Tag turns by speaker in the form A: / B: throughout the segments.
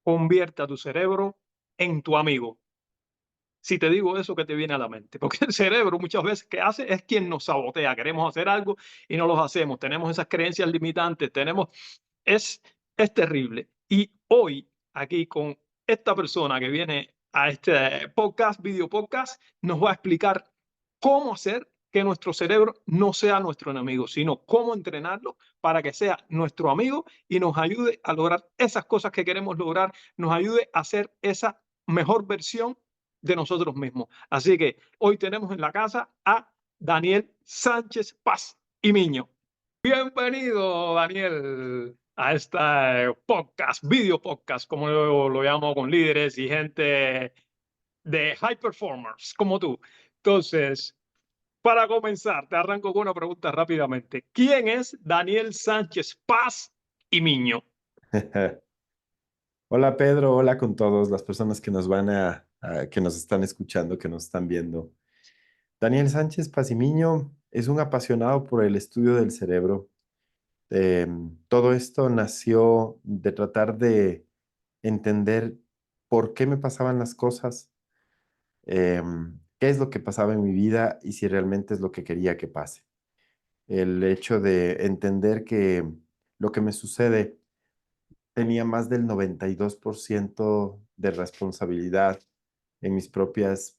A: convierte a tu cerebro en tu amigo. Si te digo eso, ¿qué te viene a la mente? Porque el cerebro muchas veces que hace es quien nos sabotea. Queremos hacer algo y no lo hacemos. Tenemos esas creencias limitantes, es, es terrible. Y hoy, aquí con esta persona que viene a este podcast, video podcast, nos va a explicar cómo hacer que nuestro cerebro no sea nuestro enemigo, sino cómo entrenarlo para que sea nuestro amigo y nos ayude a lograr esas cosas que queremos lograr, nos ayude a ser esa mejor versión de nosotros mismos. Así que hoy tenemos en la casa a Daniel Sánchez Paz y Miño. Bienvenido, Daniel, a este podcast, video podcast, como lo llamo, con líderes y gente de high performers como tú. Entonces, para comenzar, te arranco con una pregunta rápidamente. ¿Quién es Daniel Sánchez Paz y Miño?
B: Hola Pedro, hola con todos las personas que nos que nos están escuchando, que nos están viendo. Daniel Sánchez Pacimiño es un apasionado por el estudio del cerebro. Todo esto nació de tratar de entender por qué me pasaban las cosas, qué es lo que pasaba en mi vida y si realmente es lo que quería que pase. El hecho de entender que lo que me sucede tenía más del 92% de responsabilidad en mis propios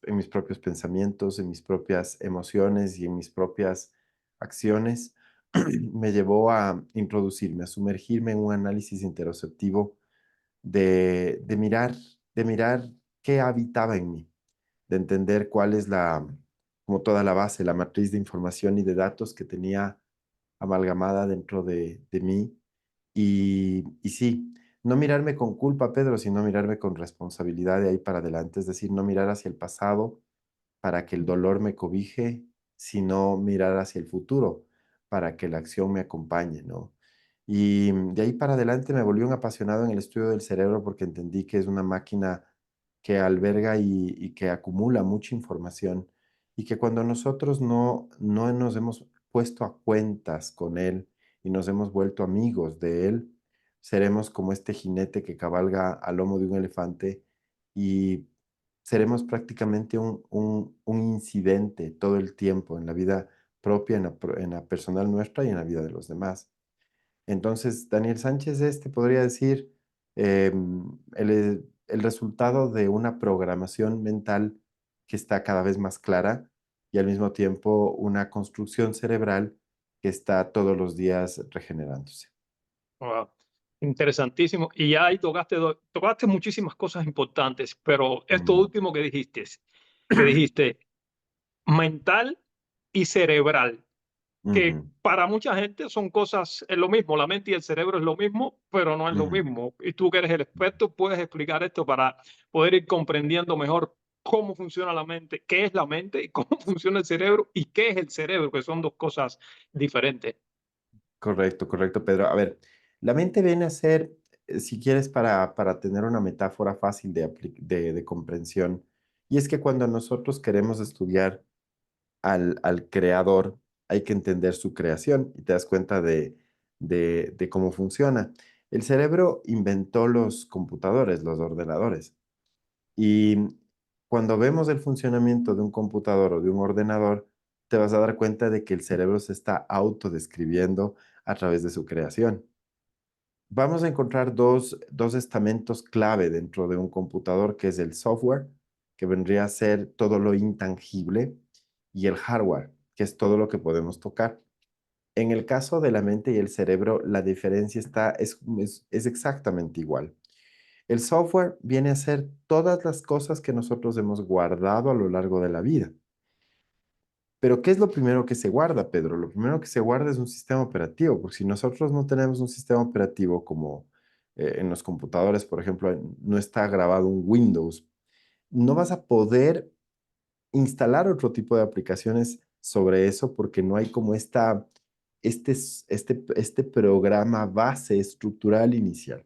B: pensamientos, en mis propias emociones y en mis propias acciones, me llevó a introducirme, a sumergirme en un análisis interoceptivo de mirar, de mirar qué habitaba en mí, de entender cuál es como toda la base, la matriz de información y de datos que tenía amalgamada dentro de mí. Y sí, no mirarme con culpa, Pedro, sino mirarme con responsabilidad de ahí para adelante, es decir, no mirar hacia el pasado para que el dolor me cobije, sino mirar hacia el futuro para que la acción me acompañe, ¿no? Y de ahí para adelante me volví un apasionado en el estudio del cerebro porque entendí que es una máquina que alberga y que acumula mucha información y que cuando nosotros no nos hemos puesto a cuentas con él y nos hemos vuelto amigos de él, seremos como este jinete que cabalga al lomo de un elefante y seremos prácticamente un incidente todo el tiempo en la vida propia, en la personal nuestra y en la vida de los demás. Entonces, Daniel Sánchez podría decir el resultado de una programación mental que está cada vez más clara y al mismo tiempo una construcción cerebral que está todos los días regenerándose.
A: Wow, interesantísimo. Y ya ahí tocaste muchísimas cosas importantes, pero esto
B: Mm,
A: último que dijiste, mental y cerebral, que
B: ujú,
A: para mucha gente son cosas, es lo mismo, la mente y el cerebro es lo mismo, pero no es lo
B: ujú.
A: mismo. Y tú que eres el experto, puedes explicar esto para poder ir comprendiendo mejor cómo funciona la mente, qué es la mente y cómo funciona el cerebro y qué es el cerebro, que son dos cosas diferentes.
B: Correcto, correcto, Pedro. A ver, la mente viene a ser, si quieres, para tener una metáfora fácil de comprensión, y es que cuando nosotros queremos estudiar al creador, hay que entender su creación y te das cuenta de cómo funciona. El cerebro inventó los computadores, los ordenadores, y cuando vemos el funcionamiento de un computador o de un ordenador, te vas a dar cuenta de que el cerebro se está autodescribiendo a través de su creación. Vamos a encontrar dos estamentos clave dentro de un computador, que es el software, que vendría a ser todo lo intangible, y el hardware, que es todo lo que podemos tocar. En el caso de la mente y el cerebro, la diferencia es exactamente igual. El software viene a ser todas las cosas que nosotros hemos guardado a lo largo de la vida. Pero ¿qué es lo primero que se guarda, Pedro? Lo primero que se guarda es un sistema operativo, porque si nosotros no tenemos un sistema operativo como en los computadores, por ejemplo, no está grabado un Windows, no vas a poder instalar otro tipo de aplicaciones sobre eso porque no hay como este programa base estructural inicial.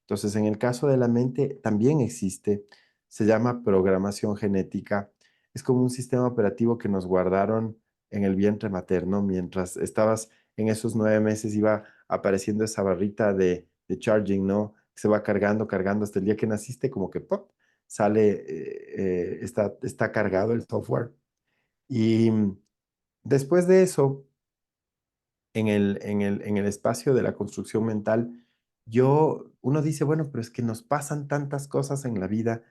B: Entonces, en el caso de la mente también existe, se llama programación genética. Es como un sistema operativo que nos guardaron en el vientre materno mientras estabas en esos 9 meses, iba apareciendo esa barrita de charging, ¿no? se va cargando, cargando hasta el día que naciste, como que ¡pop! Sale, está cargado el software. Y después de eso, en el espacio de la construcción mental, uno dice, bueno, pero es que nos pasan tantas cosas en la vida.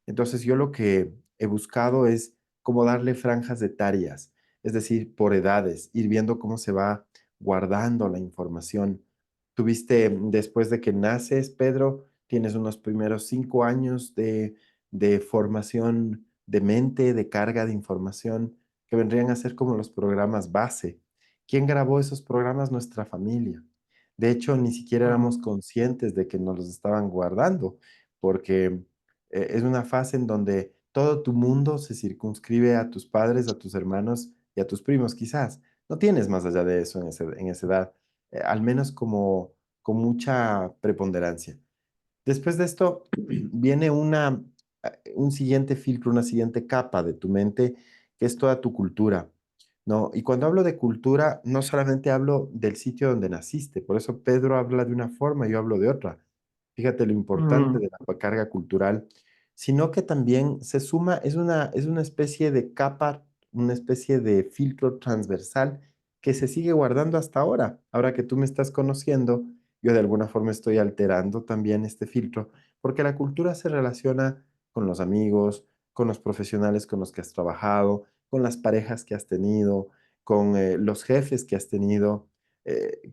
B: Entonces yo lo que he buscado es como darle franjas etarias, es decir, por edades, ir viendo cómo se va guardando la información. Tuviste, después de que naces, Pedro, tienes unos primeros 5 años de formación de mente, de carga de información, que vendrían a ser como los programas base. ¿Quién grabó esos programas? Nuestra familia. De hecho, ni siquiera éramos
A: Mm,
B: conscientes de que nos los estaban guardando, porque es una fase en donde todo tu mundo se circunscribe a tus padres, a tus hermanos y a tus primos, quizás. No tienes más allá de eso en esa edad, al menos como con mucha preponderancia. Después de esto viene un siguiente filtro, una siguiente capa de tu mente, que es toda tu cultura, ¿no? Y cuando hablo de cultura, no solamente hablo del sitio donde naciste, por eso Pedro habla de una forma, yo hablo de otra. Fíjate lo importante
A: mm,
B: de la carga cultural, sino que también se suma, es una especie de capa, una especie de filtro transversal que se sigue guardando hasta ahora. Ahora que tú me estás conociendo, yo de alguna forma estoy alterando también este filtro, porque la cultura se relaciona con los amigos, con los profesionales con los que has trabajado, con las parejas que has tenido, con los jefes que has tenido,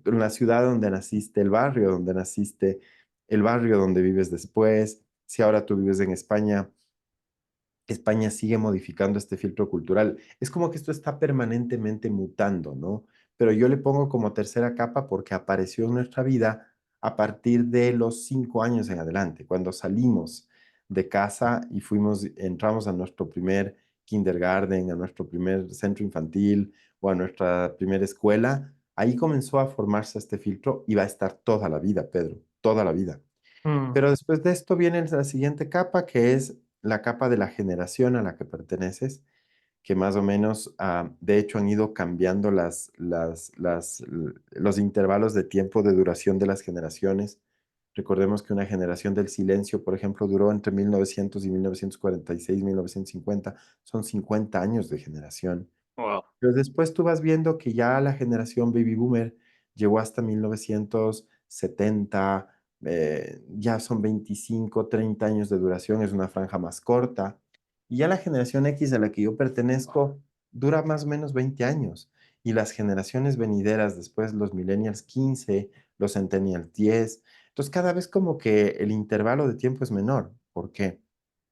B: con la ciudad donde naciste, el barrio donde naciste, el barrio donde vives después. Si ahora tú vives en España, España sigue modificando este filtro cultural. Es como que esto está permanentemente mutando, ¿no? Pero yo le pongo como tercera capa porque apareció en nuestra vida a partir de los 5 años en adelante, cuando salimos de casa y entramos a nuestro primer kindergarten, a nuestro primer centro infantil o a nuestra primera escuela. Ahí comenzó a formarse este filtro y va a estar toda la vida, Pedro, toda la vida.
A: mm,
B: Pero después de esto viene la siguiente capa, que es la capa de la generación a la que perteneces, que más o menos, de hecho, han ido cambiando los intervalos de tiempo de duración de las generaciones. Recordemos que una generación del silencio, por ejemplo, duró entre 1900 y 1946, 1950. Son 50 años de generación.
A: wow.
B: Pero después tú vas viendo que ya la generación baby boomer llegó hasta 1970, ya son 25, 30 años de duración, es una franja más corta. Y ya la generación X a la que yo pertenezco dura más o menos 20 años. Y las generaciones venideras, después los millennials 15, los centennials 10. Entonces cada vez como que el intervalo de tiempo es menor. ¿Por qué?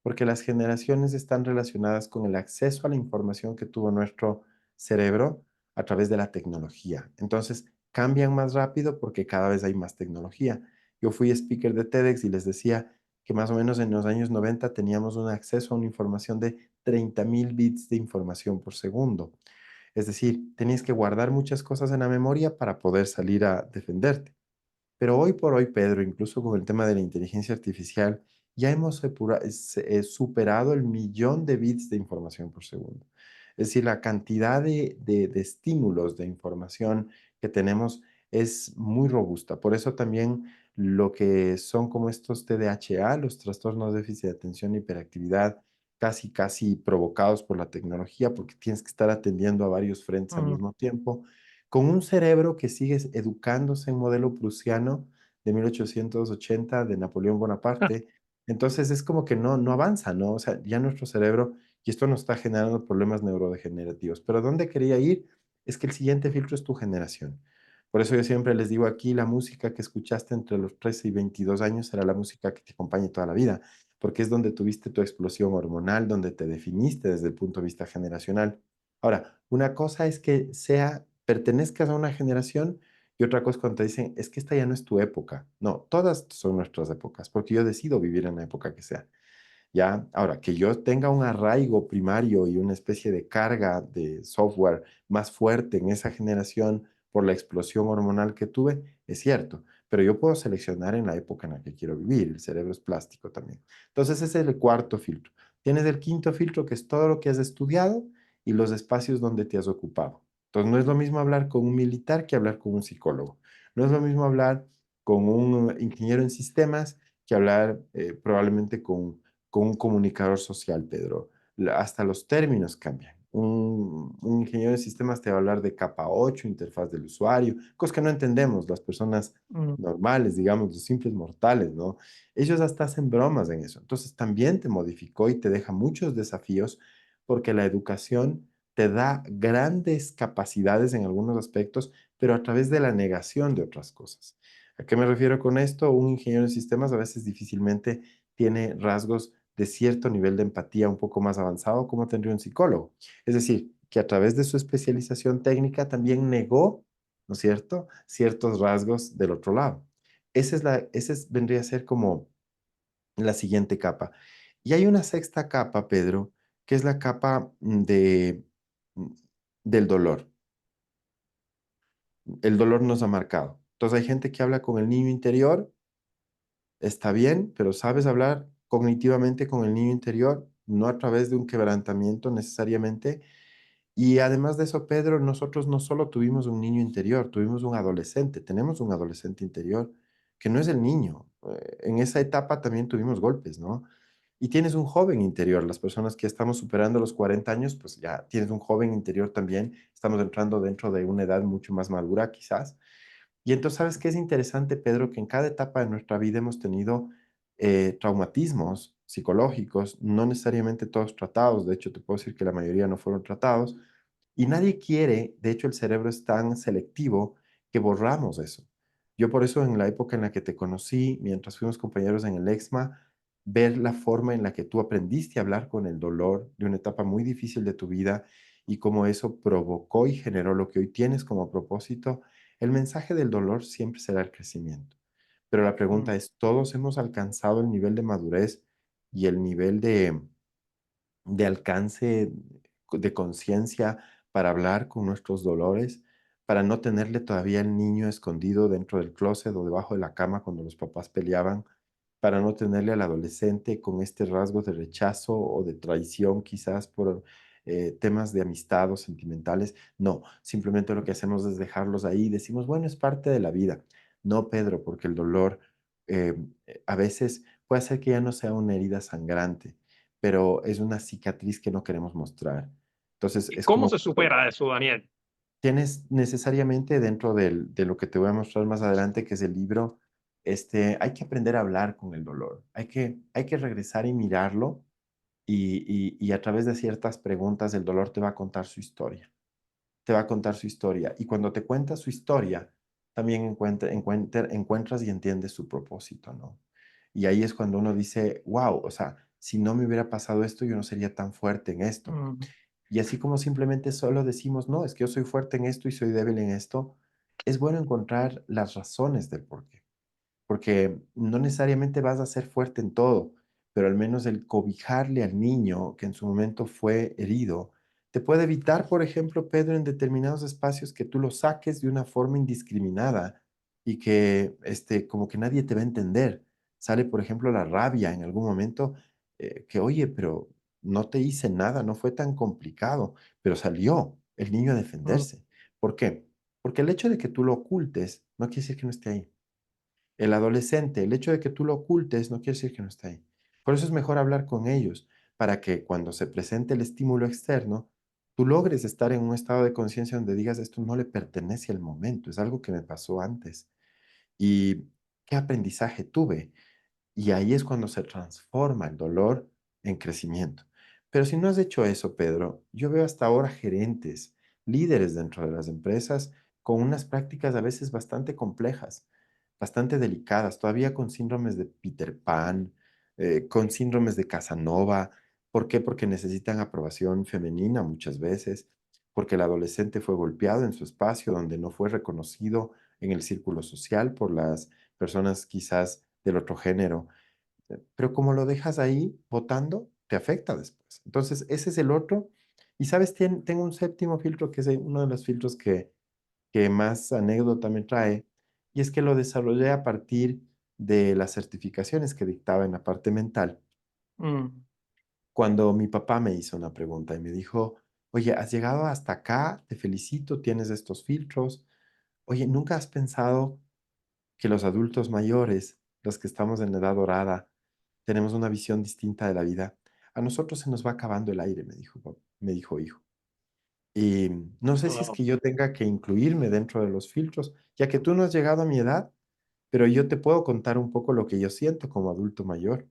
B: Porque las generaciones están relacionadas con el acceso a la información que tuvo nuestro cerebro a través de la tecnología. Entonces, cambian más rápido porque cada vez hay más tecnología. Yo fui speaker de TEDx y les decía que más o menos en los años 90 teníamos un acceso a una información de 30.000 bits de información por segundo. Es decir, tenías que guardar muchas cosas en la memoria para poder salir a defenderte. Pero hoy por hoy, Pedro, incluso con el tema de la inteligencia artificial, ya hemos superado el millón de bits de información por segundo. Es decir, la cantidad de estímulos de información que tenemos es muy robusta. Por eso también lo que son como estos TDAH, los trastornos de déficit de atención e hiperactividad, casi, casi provocados por la tecnología, porque tienes que estar atendiendo a varios frentes al
A: Mm,
B: mismo tiempo con un cerebro que sigue educándose en modelo prusiano de 1880 de Napoleón Bonaparte. Entonces es como que no avanza, ¿no? O sea, ya nuestro cerebro, y esto nos está generando problemas neurodegenerativos. Pero ¿dónde quería ir? Es que el siguiente filtro es tu generación. Por eso yo siempre les digo aquí, la música que escuchaste entre los 13 y 22 años será la música que te acompañe toda la vida, porque es donde tuviste tu explosión hormonal, donde te definiste desde el punto de vista generacional. Ahora, una cosa es que pertenezcas a una generación y otra cosa es cuando te dicen, es que esta ya no es tu época. No, todas son nuestras épocas, porque yo decido vivir en la época que sea. ¿Ya? Ahora, que yo tenga un arraigo primario y una especie de carga de software más fuerte en esa generación por la explosión hormonal que tuve, es cierto, pero yo puedo seleccionar en la época en la que quiero vivir, el cerebro es plástico también. Entonces, ese es el cuarto filtro. Tienes el quinto filtro, que es todo lo que has estudiado y los espacios donde te has ocupado. Entonces, no es lo mismo hablar con un militar que hablar con un psicólogo. No es lo mismo hablar con un ingeniero en sistemas que hablar probablemente con un comunicador social, Pedro. Hasta los términos cambian. Un ingeniero de sistemas te va a hablar de capa 8, interfaz del usuario, cosas que no entendemos las personas
A: mm,
B: normales, digamos, los simples mortales, ¿no? Ellos hasta hacen bromas en eso. Entonces también te modificó y te deja muchos desafíos porque la educación te da grandes capacidades en algunos aspectos, pero a través de la negación de otras cosas. ¿A qué me refiero con esto? Un ingeniero de sistemas a veces difícilmente tiene rasgos de cierto nivel de empatía un poco más avanzado como tendría un psicólogo. Es decir, que a través de su especialización técnica también negó, ¿no es cierto?, ciertos rasgos del otro lado. Vendría a ser como la siguiente capa. Y hay una sexta capa, Pedro, que es la capa mm, del dolor. El dolor nos ha marcado. Entonces hay gente que habla con el niño interior, está bien, pero sabes hablar cognitivamente con el niño interior, no a través de un quebrantamiento necesariamente. Y además de eso, Pedro, nosotros no solo tuvimos un niño interior, tuvimos un adolescente, tenemos un adolescente interior que no es el niño. En esa etapa también tuvimos golpes, ¿no? Y tienes un joven interior. Las personas que estamos superando los 40 años, pues ya tienes un joven interior también. Estamos entrando dentro de una edad mucho más madura, quizás. Y entonces, ¿sabes qué es interesante, Pedro? Que en cada etapa de nuestra vida hemos tenido traumatismos psicológicos, no necesariamente todos tratados. De hecho, te puedo decir que la mayoría no fueron tratados. Y nadie quiere, de hecho, el cerebro es tan selectivo que borramos eso. Yo por eso en la época en la que te conocí, mientras fuimos compañeros en el EXMA, ver la forma en la que tú aprendiste a hablar con el dolor de una etapa muy difícil de tu vida y cómo eso provocó y generó lo que hoy tienes como propósito, el mensaje del dolor siempre será el crecimiento. Pero la
A: mm.
B: pregunta es, ¿todos hemos alcanzado el nivel de madurez y el nivel de alcance, de conciencia para hablar con nuestros dolores, para no tenerle todavía el niño escondido dentro del closet o debajo de la cama cuando los papás peleaban, para no tenerle al adolescente con este rasgo de rechazo o de traición quizás por temas de amistad o sentimentales? No, simplemente lo que hacemos es dejarlos ahí y decimos, bueno, es parte de la vida. No, Pedro, porque el dolor eh, a veces puede hacer que ya no sea una herida sangrante, pero es una cicatriz que no queremos mostrar. Entonces,
A: ¿Y
B: es
A: cómo
B: como
A: se supera eso, Daniel?
B: tienes necesariamente dentro de lo que te voy a mostrar más adelante, que es el libro, hay que aprender a hablar con el dolor. Hay que regresar y mirarlo y a través de ciertas preguntas el dolor te va a contar su historia. Te va a contar su historia. Y cuando te cuenta su historia, también encuentras y entiendes su propósito, ¿no? Y ahí es cuando uno dice, wow, o sea, si no me hubiera pasado esto, yo no sería tan fuerte en esto.
A: Mm,
B: Y así como simplemente solo decimos, no, es que yo soy fuerte en esto y soy débil en esto, es bueno encontrar las razones del por qué. Porque no necesariamente vas a ser fuerte en todo, pero al menos el cobijarle al niño que en su momento fue herido, te puede evitar, por ejemplo, Pedro, en determinados espacios que tú lo saques de una forma indiscriminada y que como que nadie te va a entender. Sale, por ejemplo, la rabia en algún momento, que oye, pero no te hice nada, no fue tan complicado, pero salió el niño a
A: mm,
B: defenderse. ¿Por qué? Porque el hecho de que tú lo ocultes no quiere decir que no esté ahí. El adolescente, el hecho de que tú lo ocultes no quiere decir que no está ahí. Por eso es mejor hablar con ellos, para que cuando se presente el estímulo externo, tú logres estar en un estado de conciencia donde digas, esto no le pertenece al momento, es algo que me pasó antes. ¿Y qué aprendizaje tuve? Y ahí es cuando se transforma el dolor en crecimiento. Pero si no has hecho eso, Pedro, yo veo hasta ahora gerentes, líderes dentro de las empresas con unas prácticas a veces bastante complejas, bastante delicadas, todavía con síndromes de Peter Pan, con síndromes de Casanova. ¿Por qué? Porque necesitan aprobación femenina muchas veces, porque el adolescente fue golpeado en su espacio donde no fue reconocido en el círculo social por las personas quizás del otro género. Pero como lo dejas ahí votando, te afecta después. Entonces, ese es el otro. Y sabes, tengo un séptimo filtro que es uno de los filtros que más anécdota me trae, y es que lo desarrollé a partir de las certificaciones que dictaba en la parte mental.
A: mm.
B: Cuando mi papá me hizo una pregunta y me dijo, oye, has llegado hasta acá, te felicito, tienes estos filtros. Oye, ¿nunca has pensado que los adultos mayores los que estamos en la edad dorada, tenemos una visión distinta de la vida. A nosotros se nos va acabando el aire, me dijo hijo. Y no sé si es
A: Wow.
B: que yo tenga que incluirme dentro de los filtros, ya que tú no has llegado a mi edad, pero yo te puedo contar un poco lo que yo siento como adulto mayor.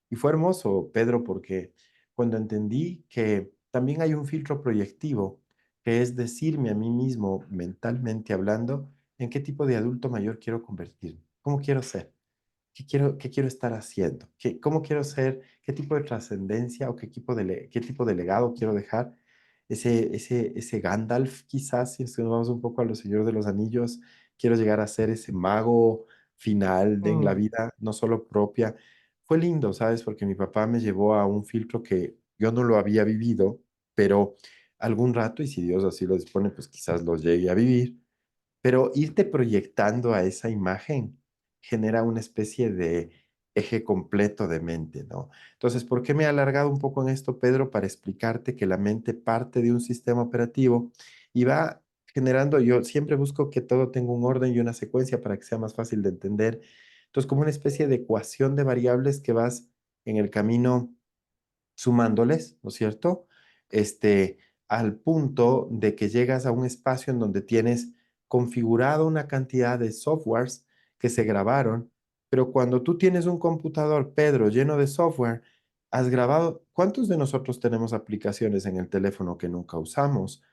B: Y fue hermoso, Pedro, porque cuando entendí que también hay un filtro proyectivo, que es decirme a mí mismo, mentalmente hablando, en qué tipo de adulto mayor quiero convertirme, cómo quiero ser. Qué quiero estar haciendo? ¿Cómo quiero ser? ¿Qué tipo de trascendencia o qué tipo de legado quiero dejar? Ese Gandalf, quizás, si nos vamos un poco a los Señores de los Anillos, quiero llegar a ser ese mago final en la
A: Mm,
B: vida, no solo propia. Fue lindo, ¿sabes? Porque mi papá me llevó a un filtro que yo no lo había vivido, pero algún rato, y si Dios así lo dispone, pues quizás lo llegue a vivir, pero irte proyectando a esa imagen genera una especie de eje completo de mente, ¿no? Entonces, ¿por qué me he alargado un poco en esto, Pedro? Para explicarte que la mente parte de un sistema operativo y va generando, yo siempre busco que todo tenga un orden y una secuencia para que sea más fácil de entender. Entonces, como una especie de ecuación de variables que vas en el camino sumándoles, ¿no es cierto? Este, al punto de que llegas a un espacio en donde tienes configurado una cantidad de softwares que se grabaron, pero cuando tú tienes un computador, Pedro, lleno de software, has grabado, ¿cuántos de nosotros tenemos aplicaciones en el teléfono que nunca usamos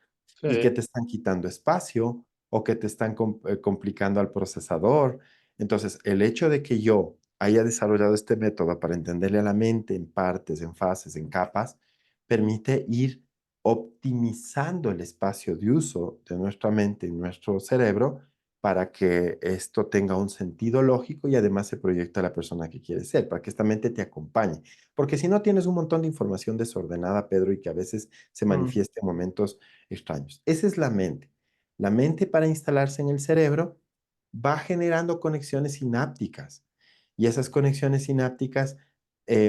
B: y que
A: sí.
B: te están quitando espacio o que te están complicando al procesador? Entonces, el hecho de que yo haya desarrollado este método para entenderle a la mente en partes, en fases, en capas, permite ir optimizando el espacio de uso de nuestra mente y nuestro cerebro para que esto tenga un sentido lógico y además se proyecte a la persona que quieres ser, para que esta mente te acompañe. Porque si no tienes un montón de información desordenada, Pedro, y que a veces se
A: Mm,
B: manifiesta en momentos extraños. Esa es la mente. La mente para instalarse en el cerebro va generando conexiones sinápticas y esas conexiones sinápticas,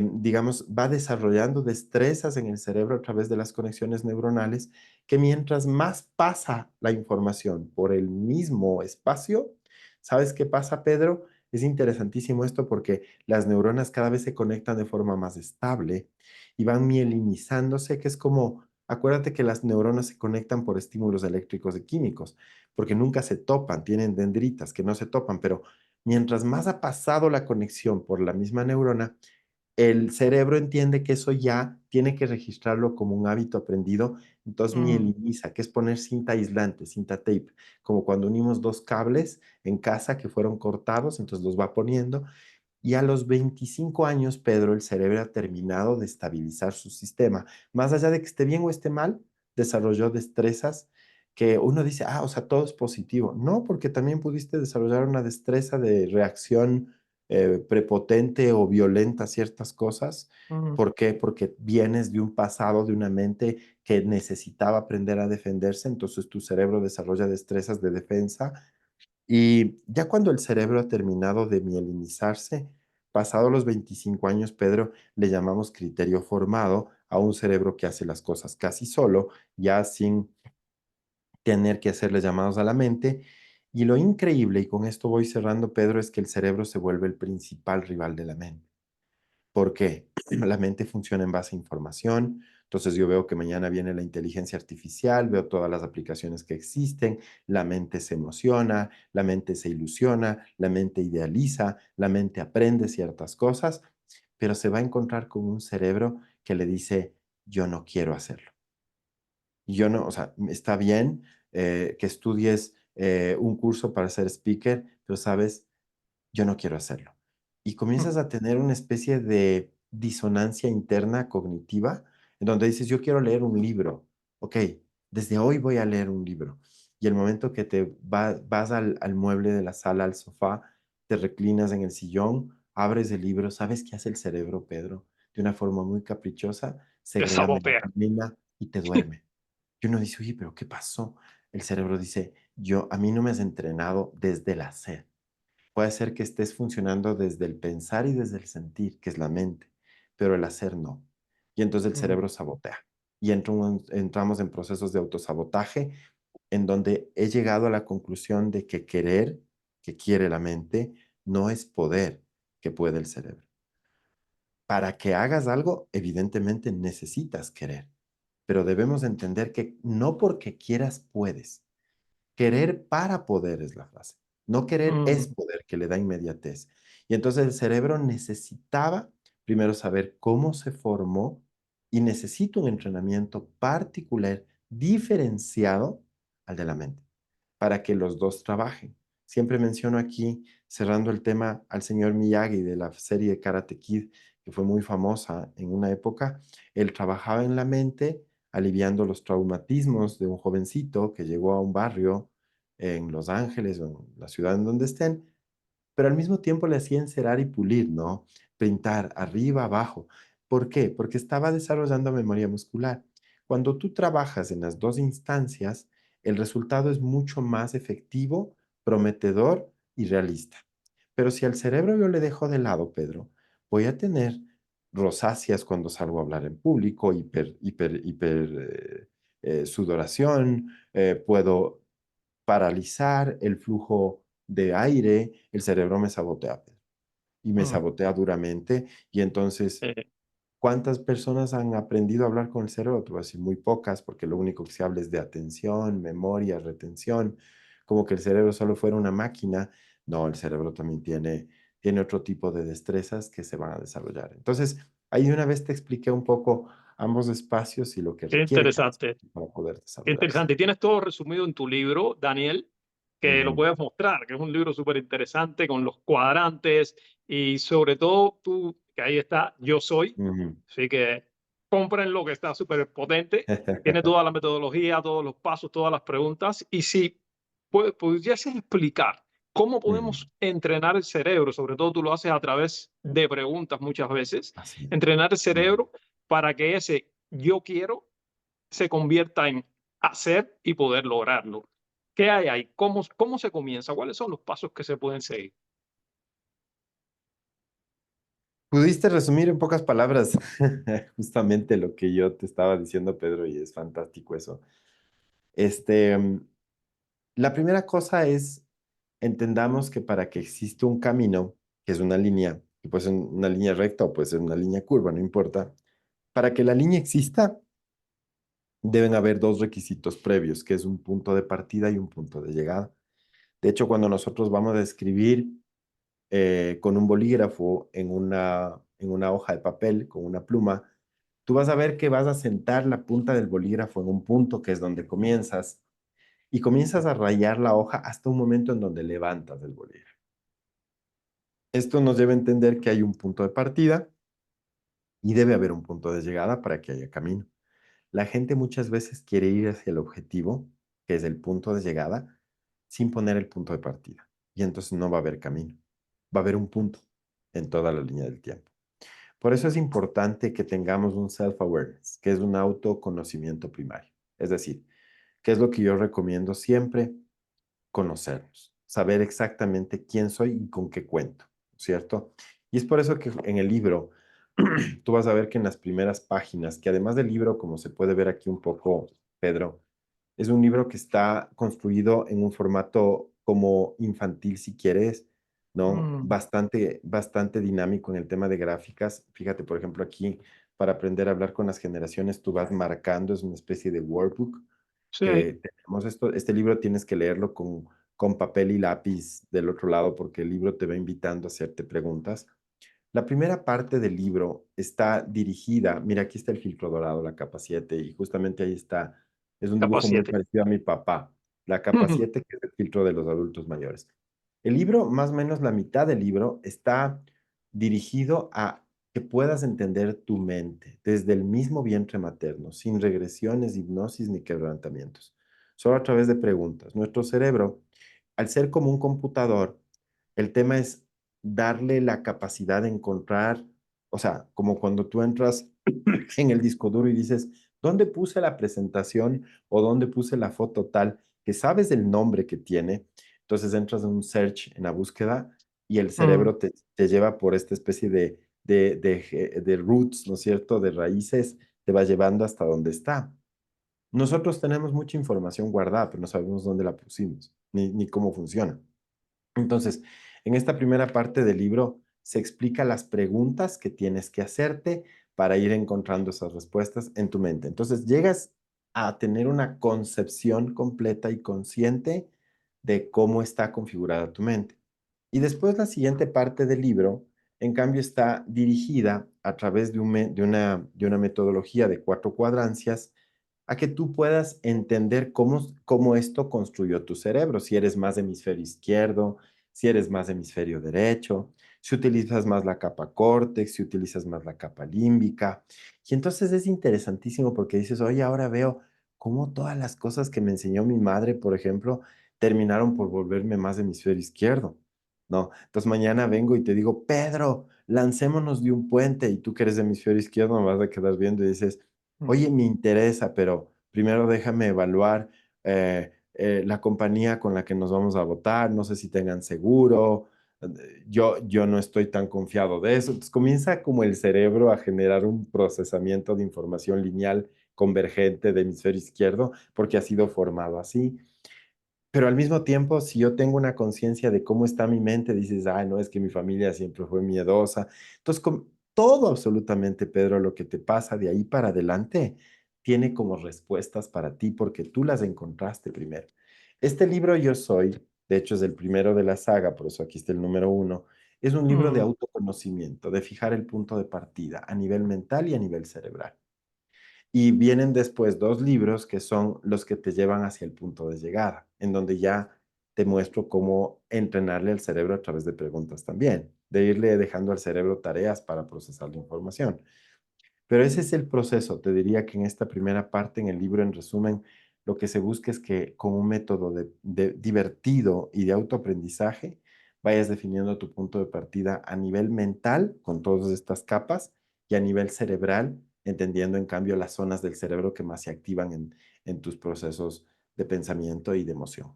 B: digamos, va desarrollando destrezas en el cerebro a través de las conexiones neuronales que mientras más pasa la información por el mismo espacio, ¿sabes qué pasa, Pedro? Es interesantísimo esto porque las neuronas cada vez se conectan de forma más estable y van mielinizándose, que es como, acuérdate que las neuronas se conectan por estímulos eléctricos y químicos porque nunca se topan, tienen dendritas que no se topan, pero mientras más ha pasado la conexión por la misma neurona, el cerebro entiende que eso ya tiene que registrarlo como un hábito aprendido, entonces
A: mm,
B: mieliniza, que es poner cinta aislante, cinta tape, como cuando unimos dos cables en casa que fueron cortados, entonces los va poniendo y a los 25 años, Pedro, el cerebro ha terminado de estabilizar su sistema. Más allá de que esté bien o esté mal, desarrolló destrezas que uno dice, ah, o sea, todo es positivo. No, porque también pudiste desarrollar una destreza de reacción prepotente o violenta a ciertas cosas.
A: mm,
B: ¿Por qué? Porque vienes de un pasado, de una mente que necesitaba aprender a defenderse, entonces tu cerebro desarrolla destrezas de defensa y ya cuando el cerebro ha terminado de mielinizarse, pasado los 25 años, Pedro, le llamamos criterio formado a un cerebro que hace las cosas casi solo, ya sin tener que hacerle llamados a la mente. Y lo increíble, y con esto voy cerrando, Pedro, es que el cerebro se vuelve el principal rival de la mente. ¿Por qué? La mente funciona en base a información. Entonces yo veo que mañana viene la inteligencia artificial, veo todas las aplicaciones que existen, la mente se emociona, la mente se ilusiona, la mente idealiza, la mente aprende ciertas cosas, pero se va a encontrar con un cerebro que le dice, yo no quiero hacerlo. Yo no, o sea, está bien que estudies un curso para ser speaker, pero sabes, yo no quiero hacerlo. Y
A: mm,
B: comienzas a tener una especie de disonancia interna cognitiva, en donde dices, yo quiero leer un libro. Ok, desde hoy voy a leer un libro. Y el momento que vas al mueble de la sala, al sofá, te reclinas en el sillón, abres el libro, ¿sabes qué hace el cerebro, Pedro? De una forma muy caprichosa,
A: te
B: segrega
A: sabotea.
B: melatonina y te duerme. Y uno dice, oye, pero ¿qué pasó? El cerebro dice, a mí no me has entrenado desde el hacer. Puede ser que estés funcionando desde el pensar y desde el sentir, que es la mente, pero el hacer no. Y entonces el
A: Mm,
B: cerebro sabotea. Y entramos en procesos de autosabotaje en donde he llegado a la conclusión de que querer, que quiere la mente, no es poder, que puede el cerebro. Para que hagas algo, evidentemente necesitas querer, pero debemos entender que no porque quieras puedes. Querer para poder es la frase. No querer es
A: mm,
B: poder, que le da inmediatez. Y entonces el cerebro necesitaba primero saber cómo se formó y necesita un entrenamiento particular, diferenciado al de la mente, para que los dos trabajen. Siempre menciono aquí, cerrando el tema, al señor Miyagi de la serie Karate Kid, que fue muy famosa en una época. Él trabajaba en la mente, aliviando los traumatismos de un jovencito que llegó a un barrio en Los Ángeles o en la ciudad en donde estén, pero al mismo tiempo le hacía encerar y pulir, ¿no? Pintar arriba, abajo. ¿Por qué? Porque estaba desarrollando memoria muscular. Cuando tú trabajas en las dos instancias, el resultado es mucho más efectivo, prometedor y realista. Pero si al cerebro yo le dejo de lado, Pedro, voy a tener rosáceas cuando salgo a hablar en público, sudoración, puedo paralizar el flujo de aire, el cerebro me sabotea, Pedro, y me
A: mm.
B: sabotea duramente. Y entonces,
A: Eh,
B: ¿cuántas personas han aprendido a hablar con el cerebro? Te voy a decir muy pocas, porque lo único que se habla es de atención, memoria, retención, como que el cerebro solo fuera una máquina. No, el cerebro también tiene otro tipo de destrezas que se van a desarrollar. Entonces, ahí de una vez te expliqué un poco ambos espacios y lo que
A: Qué
B: requiere cada
A: interesante.
B: espacio para poder
A: Qué
B: desarrollarse.
A: interesante. Y tienes todo resumido en tu libro, Daniel, que lo
B: Ujú,
A: puedes mostrar, que es un libro súper interesante con los cuadrantes y sobre todo tú, que ahí está, yo soy.
B: ujú.
A: Así que cómprenlo, que está súper potente. Tiene toda la metodología, todos los pasos, todas las preguntas. Y si pudieses explicar cómo
B: Ujú,
A: podemos entrenar el cerebro, sobre todo tú lo haces a través de preguntas muchas veces,
B: así es.
A: entrenar el
B: Ujú.
A: cerebro para que ese yo quiero se convierta en hacer y poder lograrlo. ¿Qué hay ahí? ¿Cómo se comienza? ¿Cuáles son los pasos que se pueden seguir?
B: Pudiste resumir en pocas palabras justamente lo que yo te estaba diciendo, Pedro, y es fantástico eso. Este, la primera cosa es, entendamos que para que exista un camino, que es una línea, que puede ser una línea recta o puede ser una línea curva, no importa, para que la línea exista, deben haber dos requisitos previos, que es un punto de partida y un punto de llegada. De hecho, cuando nosotros vamos a escribir con un bolígrafo en una hoja de papel, con una pluma, tú vas a ver que vas a sentar la punta del bolígrafo en un punto que es donde comienzas y comienzas a rayar la hoja hasta un momento en donde levantas el bolígrafo. Esto nos debe entender que hay un punto de partida y debe haber un punto de llegada para que haya camino. La gente muchas veces quiere ir hacia el objetivo, que es el punto de llegada, sin poner el punto de partida. Y entonces no va a haber camino. Va a haber un punto en toda la línea del tiempo. Por eso es importante que tengamos un self-awareness, que es un autoconocimiento primario. Es decir, ¿qué es lo que yo recomiendo siempre? Conocernos, saber exactamente quién soy y con qué cuento, ¿cierto? Y es por eso que en el libro, tú vas a ver que en las primeras páginas, que además del libro, como se puede ver aquí un poco, Pedro, es un libro que está construido en un formato como infantil, si quieres, ¿no?
A: Mm,
B: Bastante dinámico en el tema de gráficas. Fíjate, por ejemplo, aquí, para aprender a hablar con las generaciones, tú vas marcando, es una especie de workbook
A: sí,
B: que tenemos esto. Este libro tienes que leerlo con papel y lápiz del otro lado, porque el libro te va invitando a hacerte preguntas. La primera parte del libro está dirigida, mira, aquí está el filtro dorado, la capa 7 y justamente ahí está, es un
A: capa
B: dibujo muy
A: 7.
B: parecido a mi papá, la capa 7 que es el filtro de los adultos mayores. El libro, más o menos la mitad del libro, está dirigido a que puedas entender tu mente desde el mismo vientre materno, sin regresiones, hipnosis ni quebrantamientos, solo a través de preguntas. Nuestro cerebro, al ser como un computador, el tema es darle la capacidad de encontrar, o sea, como cuando tú entras en el disco duro y dices, ¿dónde puse la presentación o dónde puse la foto tal? Que sabes el nombre que tiene, entonces entras en un search, en la búsqueda, y el
A: Mm,
B: cerebro te lleva por esta especie de roots, ¿no es cierto?, de raíces, te va llevando hasta donde está. Nosotros tenemos mucha información guardada, pero no sabemos dónde la pusimos, ni cómo funciona. Entonces, en esta primera parte del libro se explica las preguntas que tienes que hacerte para ir encontrando esas respuestas en tu mente. Entonces llegas a tener una concepción completa y consciente de cómo está configurada tu mente. Y después la siguiente parte del libro, en cambio, está dirigida a través de una metodología de 4 cuadrancias a que tú puedas entender cómo esto construyó tu cerebro, si eres más hemisferio izquierdo, si eres más hemisferio derecho, si utilizas más la capa córtex, si utilizas más la capa límbica. Y entonces es interesantísimo porque dices, oye, ahora veo cómo todas las cosas que me enseñó mi madre, por ejemplo, terminaron por volverme más hemisferio izquierdo. ¿No? Entonces mañana vengo y te digo, Pedro, lancémonos de un puente y tú que eres de hemisferio izquierdo me vas a quedar viendo y dices,
A: Mm.
B: oye, me interesa, pero primero déjame evaluar la compañía con la que nos vamos a votar, no sé si tengan seguro, yo no estoy tan confiado de eso. Entonces comienza como el cerebro a generar un procesamiento de información lineal convergente de hemisferio izquierdo porque ha sido formado así. Pero al mismo tiempo, si yo tengo una conciencia de cómo está mi mente, dices, ay, no, es que mi familia siempre fue miedosa. Entonces, todo absolutamente, Pedro, lo que te pasa de ahí para adelante, tiene como respuestas para ti porque tú las encontraste primero. Este libro Yo Soy, de hecho es el primero de la saga, por eso aquí está el número 1, es un libro de
A: Mm.
B: autoconocimiento, de fijar el punto de partida a nivel mental y a nivel cerebral. Y vienen después 2 libros que son los que te llevan hacia el punto de llegada, en donde ya te muestro cómo entrenarle al cerebro a través de preguntas también, de irle dejando al cerebro tareas para procesar la información. Pero ese es el proceso. Te diría que en esta primera parte, en el libro, en resumen, lo que se busca es que con un método de divertido y de autoaprendizaje vayas definiendo tu punto de partida a nivel mental, con todas estas capas, y a nivel cerebral, entendiendo en cambio las zonas del cerebro que más se activan en tus procesos de pensamiento y de emoción.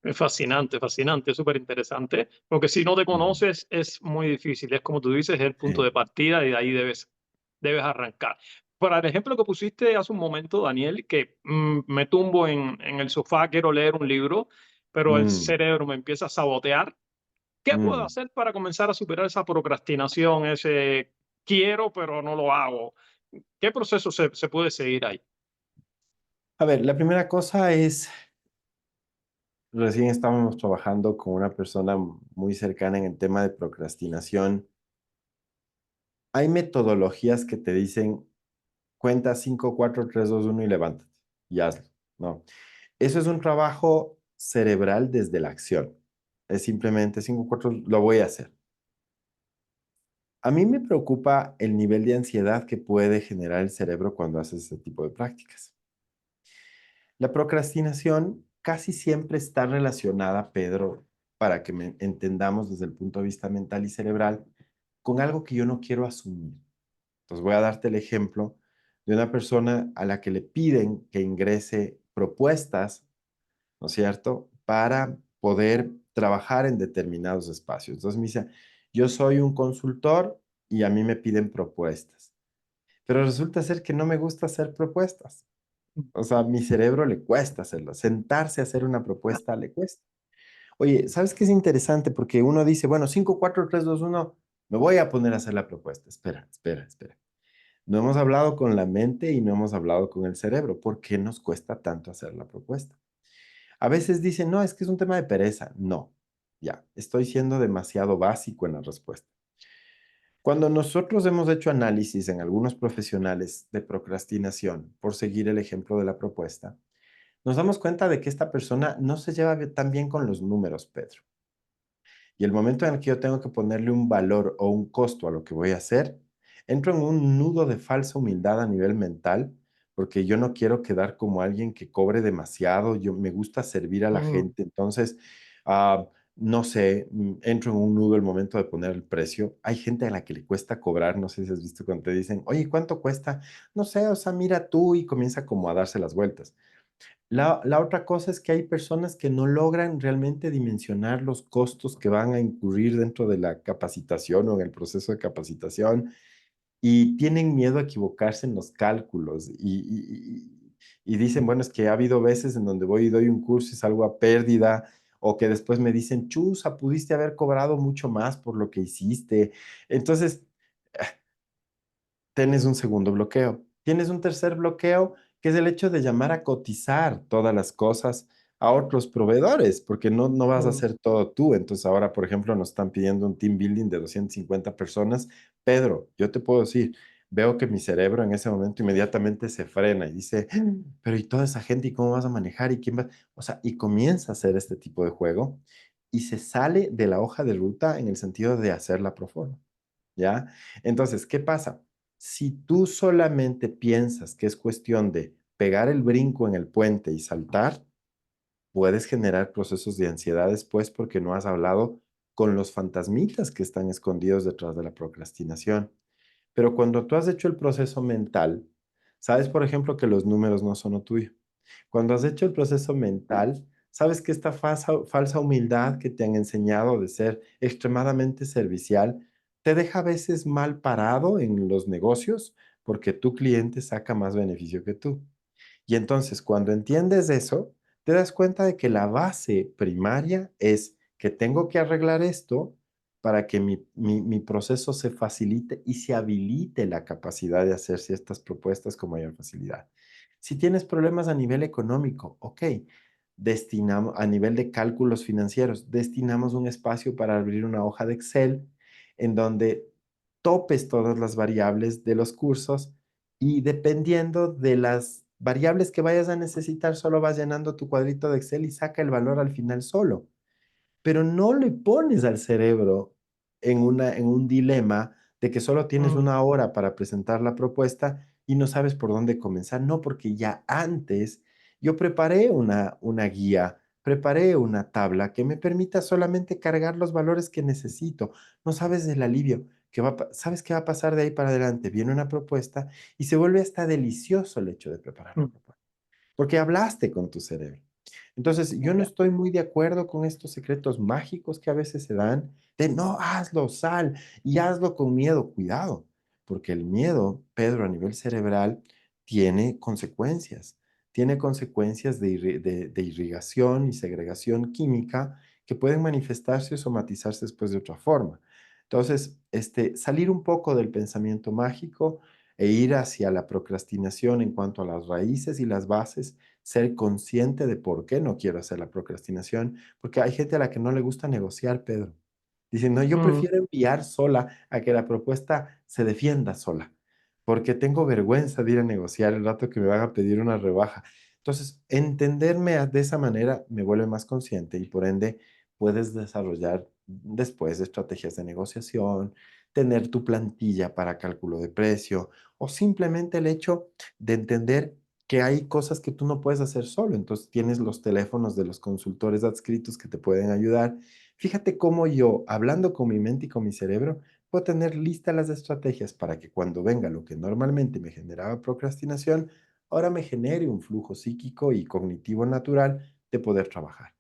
A: Es fascinante, fascinante, súper interesante, porque si no te
B: Mm.
A: conoces es muy difícil. Es como tú dices, es el punto
B: Sí.
A: de partida y de ahí debes arrancar. Para el ejemplo que pusiste hace un momento, Daniel, que me tumbo en el sofá, quiero leer un libro, pero el
B: Mm,
A: cerebro me empieza a sabotear. ¿Qué puedo
B: mm.
A: hacer para comenzar a superar esa procrastinación, ese quiero pero no lo hago? ¿Qué proceso se puede seguir ahí?
B: A ver, la primera cosa es, recién estábamos trabajando con una persona muy cercana en el tema de procrastinación. Hay metodologías que te dicen, cuenta 5, 4, 3, 2, 1 y levántate y hazlo, ¿no? Eso es un trabajo cerebral desde la acción. Es simplemente 5, 4, lo voy a hacer. A mí me preocupa el nivel de ansiedad que puede generar el cerebro cuando haces ese tipo de prácticas. La procrastinación casi siempre está relacionada, Pedro, para que entendamos desde el punto de vista mental y cerebral, con algo que yo no quiero asumir. Entonces voy a darte el ejemplo de una persona a la que le piden que ingrese propuestas, ¿no es cierto?, para poder trabajar en determinados espacios. Entonces me dice, yo soy un consultor y a mí me piden propuestas, pero resulta ser que no me gusta hacer propuestas. O sea, a mi cerebro le cuesta hacerlo. Sentarse a hacer una propuesta le cuesta. Oye, ¿sabes qué es interesante? Porque uno dice, bueno, 5, 4, 3, 2, 1, me voy a poner a hacer la propuesta. Espera, espera, espera. No hemos hablado con la mente y no hemos hablado con el cerebro. ¿Por qué nos cuesta tanto hacer la propuesta? A veces dicen, no, es que es un tema de pereza. No, ya, estoy siendo demasiado básico en la respuesta. Cuando nosotros hemos hecho análisis en algunos profesionales de procrastinación, por seguir el ejemplo de la propuesta, nos damos cuenta de que esta persona no se lleva tan bien con los números, Pedro. Y el momento en el que yo tengo que ponerle un valor o un costo a lo que voy a hacer, entro en un nudo de falsa humildad a nivel mental, porque yo no quiero quedar como alguien que cobre demasiado, yo me gusta servir a la
A: Mm.
B: gente, entonces, ah, no sé, entro en un nudo el momento de poner el precio. Hay gente a la que le cuesta cobrar, no sé si has visto cuando te dicen, oye, ¿cuánto cuesta? No sé, o sea, mira tú y comienza como a darse las vueltas. La otra cosa es que hay personas que no logran realmente dimensionar los costos que van a incurrir dentro de la capacitación o en el proceso de capacitación y tienen miedo a equivocarse en los cálculos y dicen, bueno, es que ha habido veces en donde voy y doy un curso y salgo a pérdida o que después me dicen, chusa, pudiste haber cobrado mucho más por lo que hiciste. Entonces, tienes un segundo bloqueo. Tienes un tercer bloqueo, que es el hecho de llamar a cotizar todas las cosas a otros proveedores, porque no vas a
A: mm,
B: hacer todo tú. Entonces ahora, por ejemplo, nos están pidiendo un team building de 250 personas. Pedro, yo te puedo decir, veo que mi cerebro en ese momento inmediatamente se frena y dice, pero ¿y toda esa gente? ¿Y cómo vas a manejar? ¿Y quién va? O sea, y comienza a hacer este tipo de juego y se sale de la hoja de ruta en el sentido de hacer la proforma. ¿Ya? Entonces, ¿qué pasa? Si tú solamente piensas que es cuestión de pegar el brinco en el puente y saltar, puedes generar procesos de ansiedad después porque no has hablado con los fantasmitas que están escondidos detrás de la procrastinación. Pero cuando tú has hecho el proceso mental, sabes, por ejemplo, que los números no son lo tuyo. Cuando has hecho el proceso mental, sabes que esta falsa humildad que te han enseñado de ser extremadamente servicial te deja a veces mal parado en los negocios porque tu cliente saca más beneficio que tú. Y entonces, cuando entiendes eso, te das cuenta de que la base primaria es que tengo que arreglar esto para que mi proceso se facilite y se habilite la capacidad de hacer ciertas propuestas con mayor facilidad. Si tienes problemas a nivel económico, ok, destinamos a nivel de cálculos financieros, destinamos un espacio para abrir una hoja de Excel en donde topes todas las variables de los cursos y dependiendo de las variables que vayas a necesitar, solo vas llenando tu cuadrito de Excel y saca el valor al final solo, pero no le pones al cerebro en un dilema de que solo tienes
A: mm,
B: una hora para presentar la propuesta y no sabes por dónde comenzar. No, porque ya antes yo preparé una guía, preparé una tabla que me permita solamente cargar los valores que necesito. No sabes del alivio. ¿Sabes qué va a pasar de ahí para adelante? Viene una propuesta y se vuelve hasta delicioso el hecho de preparar la
A: mm,
B: propuesta, porque hablaste con tu cerebro. Entonces, yo no
A: ya,
B: estoy muy de acuerdo con estos secretos mágicos que a veces se dan de no, hazlo, sal y hazlo con miedo. Cuidado, porque el miedo, Pedro, a nivel cerebral, tiene consecuencias. Tiene consecuencias de irrigación y segregación química que pueden manifestarse o somatizarse después de otra forma. Entonces, salir un poco del pensamiento mágico e ir hacia la procrastinación en cuanto a las raíces y las bases, ser consciente de por qué no quiero hacer la procrastinación, porque hay gente a la que no le gusta negociar, Pedro. Dicen, no, yo
A: mm,
B: prefiero enviar sola a que la propuesta se defienda sola, porque tengo vergüenza de ir a negociar el rato que me van a pedir una rebaja. Entonces, entenderme de esa manera me vuelve más consciente y por ende puedes desarrollar después estrategias de negociación, tener tu plantilla para cálculo de precio o simplemente el hecho de entender que hay cosas que tú no puedes hacer solo. Entonces tienes los teléfonos de los consultores adscritos que te pueden ayudar. Fíjate cómo yo, hablando con mi mente y con mi cerebro, puedo tener listas las estrategias para que cuando venga lo que normalmente me generaba procrastinación, ahora me genere un flujo psíquico y cognitivo natural de poder trabajar.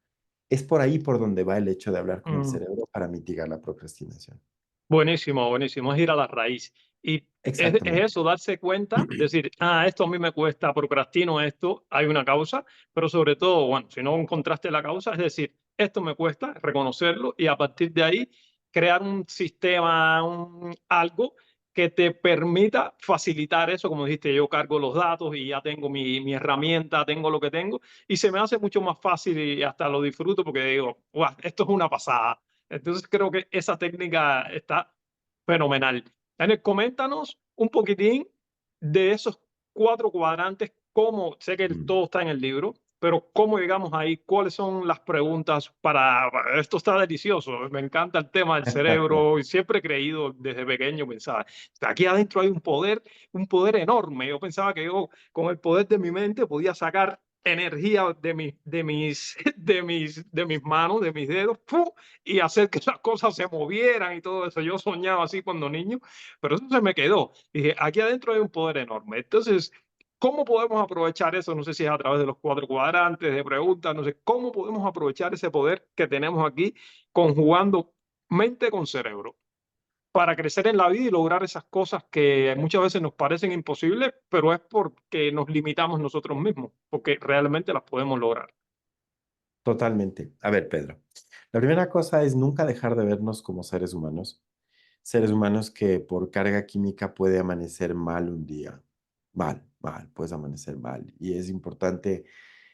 B: Es por ahí por donde va el hecho de hablar con el
A: mm.
B: cerebro para mitigar la procrastinación.
A: Buenísimo, buenísimo. Es ir a la raíz. Y es
B: Exactamente.
A: eso, darse cuenta, decir, esto a mí me cuesta, procrastino esto, hay una causa, pero sobre todo, bueno, si no encontraste la causa, es decir, esto me cuesta, reconocerlo y a partir de ahí crear un sistema, algo que te permita facilitar eso. Como dijiste, yo cargo los datos y ya tengo mi herramienta, tengo lo que tengo y se me hace mucho más fácil y hasta lo disfruto porque digo, "Guau, esto es una pasada". Entonces creo que esa técnica está fenomenal. Daniel, coméntanos un poquitín de esos 4 cuadrantes, cómo sé que
B: Mm.
A: todo está en el libro, pero cómo llegamos ahí, cuáles son las preguntas para esto está delicioso, me encanta el tema del cerebro y siempre he creído desde pequeño, pensaba, aquí adentro hay un poder enorme. Yo pensaba que yo con el poder de mi mente podía sacar energía de mis manos, de mis dedos, ¡pum! Y hacer que las cosas se movieran y todo eso. Yo soñaba así cuando niño, pero eso se me quedó. Dije, aquí adentro hay un poder enorme. Entonces, ¿cómo podemos aprovechar eso? No sé si es a través de los 4 cuadrantes de preguntas, no sé, ¿cómo podemos aprovechar ese poder que tenemos aquí conjugando mente con cerebro para crecer en la vida y lograr esas cosas que muchas veces nos parecen imposibles, pero es porque nos limitamos nosotros mismos, porque realmente las podemos lograr?
B: Totalmente. A ver, Pedro, la primera cosa es nunca dejar de vernos como seres humanos que por carga química puede amanecer mal un día. Mal, mal, puedes amanecer mal. Y es importante